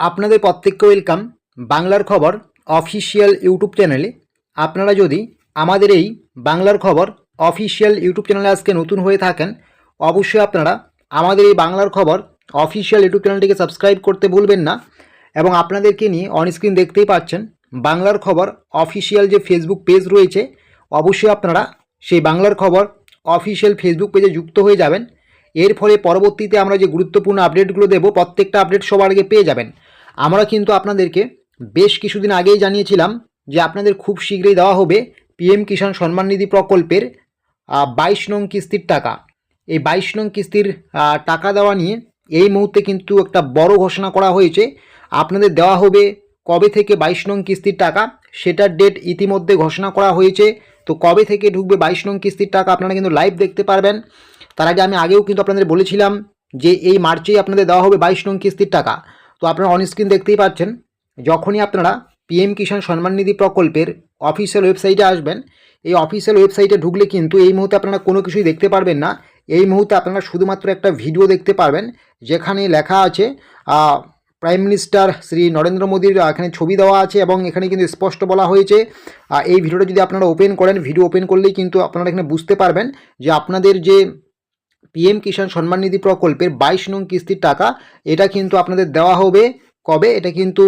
আপনাদের প্রত্যেককে ওয়েলকাম বাংলার খবর অফিসিয়াল ইউটিউব চ্যানেলে। আপনারা যদি আমাদের এই বাংলার খবর অফিসিয়াল ইউটিউব চ্যানেলে আজকে নতুন হয়ে থাকেন, অবশ্যই আপনারা আমাদের এই বাংলার খবর অফিসিয়াল ইউটিউব চ্যানেলটিকে সাবস্ক্রাইব করতে ভুলবেন না। এবং আপনাদেরকে নিয়ে অনস্ক্রিন দেখতেই পাচ্ছেন বাংলার খবর অফিসিয়াল যে ফেসবুক পেজ রয়েছে, অবশ্যই আপনারা সেই বাংলার খবর অফিসিয়াল ফেসবুক পেজে যুক্ত হয়ে যাবেন। এর ফলে পরবর্তীতে আমরা যে গুরুত্বপূর্ণ আপডেটগুলো দেবো প্রত্যেকটা আপডেট সবার আগে পেয়ে যাবেন। আমরা কিন্তু আপনাদেরকে বেশ কিছুদিন আগেই জানিয়েছিলাম যে আপনাদের খুব শীঘ্রই দেওয়া হবে পিএম কিষাণ সম্মান নিধি প্রকল্পের 22 নং কিস্তির টাকা। এই 22 নং কিস্তির টাকা দেওয়া নিয়ে এই মুহূর্তে কিন্তু একটা বড় ঘোষণা করা হয়েছে। আপনাদের দেওয়া হবে কবে থেকে 22 নং কিস্তির টাকা, সেটার ডেট ইতিমধ্যে ঘোষণা করা হয়েছে। তো কবে থেকে ঢুকবে 22 নং কিস্তির টাকা আপনারা কিন্তু লাইভ দেখতে পারবেন। তার আগে আমি আগেও কিন্তু আপনাদের বলেছিলাম যে এই মার্চেই আপনাদের দেওয়া হবে 22 নং কিস্তির টাকা। তো আপনারা অনস্ক্রিন দেখতেই পাচ্ছেন, যখনই আপনারা পিএম কিষাণ সম্মান নিধি প্রকল্পের অফিসিয়াল ওয়েবসাইটে আসবেন, এই অফিসিয়াল ওয়েবসাইটে ঢুকলে কিন্তু এই মুহূর্তে আপনারা কোনো কিছুই দেখতে পারবেন না। এই মুহূর্তে আপনারা শুধুমাত্র একটা ভিডিও দেখতে পারবেন যেখানে লেখা আছে প্রাইম মিনিস্টার শ্রী নরেন্দ্র মোদীর এখানে ছবি দেওয়া আছে এবং এখানে কিন্তু স্পষ্ট বলা হয়েছে। এই ভিডিওটা যদি আপনারা ওপেন করেন, ভিডিও ওপেন করলেই কিন্তু আপনারা এখানে বুঝতে পারবেন যে আপনাদের যে পিএম কিষাণ সম্মান নিধি প্রকল্পের 22 নং কিস্তির টাকা, এটা কিন্তু আপনাদের দেওয়া হবে কবে, এটা কিন্তু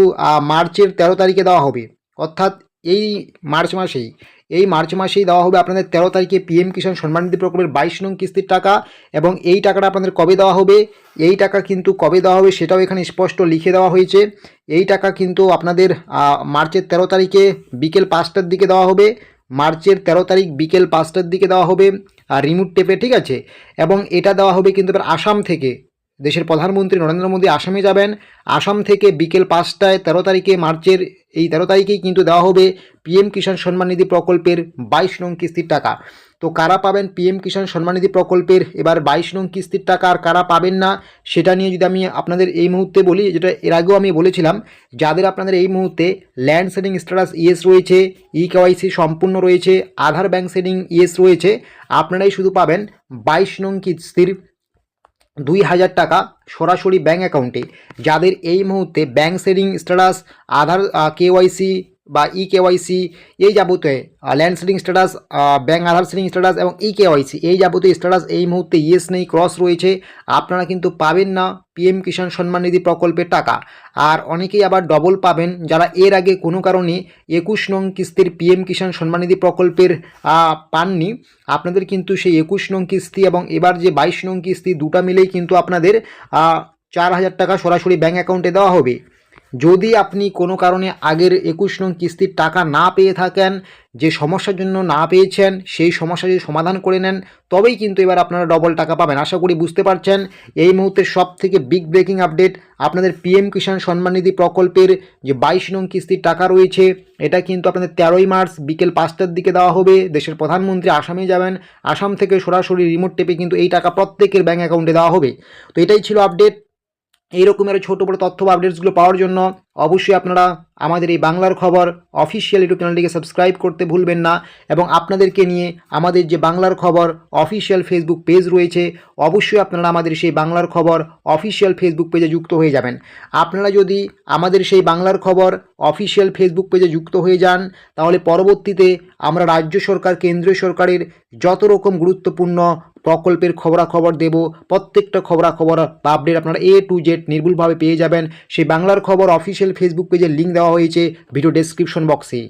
মার্চের 13 তারিখে দেওয়া হবে। অর্থাৎ এই মার্চ মাসেই দেওয়া হবে আপনাদের 13 তারিখে পিএম কিষাণ সম্মান নিধি প্রকল্পের 22 নং কিস্তির টাকা। এবং এই টাকাটা আপনাদের কবে দেওয়া হবে, এই টাকা কিন্তু কবে দেওয়া হবে সেটাও এখানে স্পষ্ট লিখে দেওয়া হয়েছে। এই টাকা কিন্তু আপনাদের মার্চের 13 তারিখে বিকেল 5টার দিকে দেওয়া হবে। মার্চের 13 তারিখ বিকেল 5টার দিকে দেওয়া হবে রিমোট টেপে, ঠিক আছে। এবং এটা দেওয়া হবে কিন্তু এবার আসাম থেকে। দেশের প্রধানমন্ত্রী নরেন্দ্র মোদী আসামে যাবেন, আসাম থেকে বিকেল 5টায় 13 তারিখে মার্চের এই 13 তারিখেই কিন্তু দেওয়া হবে পিএম কিষাণ সম্মান নিধি প্রকল্পের 22 নং কিস্তির টাকা। তো কারা পাবেন পিএম কিষাণ সম্মান নিধি প্রকল্পের এবার 22 নং কিস্তির টাকা আর কারা পাবেন না, সেটা নিয়ে যদি আমি আপনাদের এই মুহূর্তে বলি, যেটা এর আগেও আমি বলেছিলাম, যাদের আপনাদের এই মুহূর্তে ল্যান্ড সেটিং স্ট্যাটাস ইয়েস রয়েছে, কেওয়াইসি সম্পূর্ণ রয়েছে, আধার ব্যাংক সেটিং ইয়েস রয়েছে, আপনারাই শুধু পাবেন 22 নং কিস্তির 2000 টাকা সরাসরি ব্যাঙ্ক অ্যাকাউন্টে। যাদের এই মুহূর্তে ব্যাঙ্ক সেটিং স্ট্যাটাস, আধার কেওয়াইসি বা কেওয়াইসি, এই যাবতীয় ল্যান্ড সেটিং স্ট্যাটাস, ব্যাঙ্ক আধার সেটিং স্ট্যাটাস এবং কেওয়াইসি, এই যাবতীয় স্ট্যাটাস এই মুহূর্তে ইয়েস নেই, ক্রস রয়েছে, আপনারা কিন্তু পাবেন না পিএম কিষাণ সম্মান নিধি প্রকল্পের টাকা। আর অনেকেই আবার ডবল পাবেন, যারা এর আগে কোনো কারণে 21 নং কিস্তির পিএম কিষাণ সম্মান নিধি প্রকল্পের পাননি, আপনাদের কিন্তু সেই 21 নং কিস্তি এবং এবার যে 22 নং কিস্তি দুটা মিলেই কিন্তু আপনাদের 4000 টাকা সরাসরি ব্যাঙ্ক অ্যাকাউন্টে দেওয়া হবে। যদি আপনি কোনো কারণে আগের 21 নং কিস্তির টাকা না পেয়ে থাকেন, যে সমস্যার জন্য না পেয়েছেন সেই সমস্যা যদি সমাধান করে নেন, তবেই কিন্তু এবার আপনারা ডবল টাকা পাবেন। আশা করি বুঝতে পারছেন। এই মুহূর্তে সব থেকে বিগ ব্রেকিং আপডেট, আপনাদের পিএম কিষাণ সম্মান নিধি প্রকল্পের যে 22 নং কিস্তির টাকা রয়েছে, এটা কিন্তু আপনাদের 13ই মার্চ বিকেল 5টার দিকে দেওয়া হবে। দেশের প্রধানমন্ত্রী আসামে যাবেন, আসাম থেকে সরাসরি রিমোট টেপে কিন্তু এই টাকা প্রত্যেকের ব্যাঙ্ক অ্যাকাউন্টে দেওয়া হবে। তো এটাই ছিল আপডেট। এইরকমের ছোটো বড়ো তথ্য বা আপডেটসগুলো পাওয়ার জন্য অবশ্যই আপনারা আমাদের এই বাংলার খবর অফিসিয়াল ইউটিউব চ্যানেলটিকে সাবস্ক্রাইব করতে ভুলবেন না। এবং আপনাদেরকে নিয়ে আমাদের যে বাংলার খবর অফিসিয়াল ফেসবুক পেজ রয়েছে, অবশ্যই আপনারা আমাদের সেই বাংলার খবর অফিসিয়াল ফেসবুক পেজে যুক্ত হয়ে যাবেন। আপনারা যদি আমাদের সেই বাংলার খবর অফিসিয়াল ফেসবুক পেজে যুক্ত হয়ে যান, তাহলে পরবর্তীতে আমরা রাজ্য সরকার, কেন্দ্রীয় সরকারের যত রকম গুরুত্বপূর্ণ প্রকল্পের খবরাখবর দেব, প্রত্যেকটা খবরাখবর বা আপডেট আপনারা A to Z নির্ভুলভাবে পেয়ে যাবেন। সেই বাংলার খবর অফিসিয়াল ফেসবুক পেজের লিঙ্ক দেওয়া হয়েছে ভিডিও ডেসক্রিপশন বক্সে।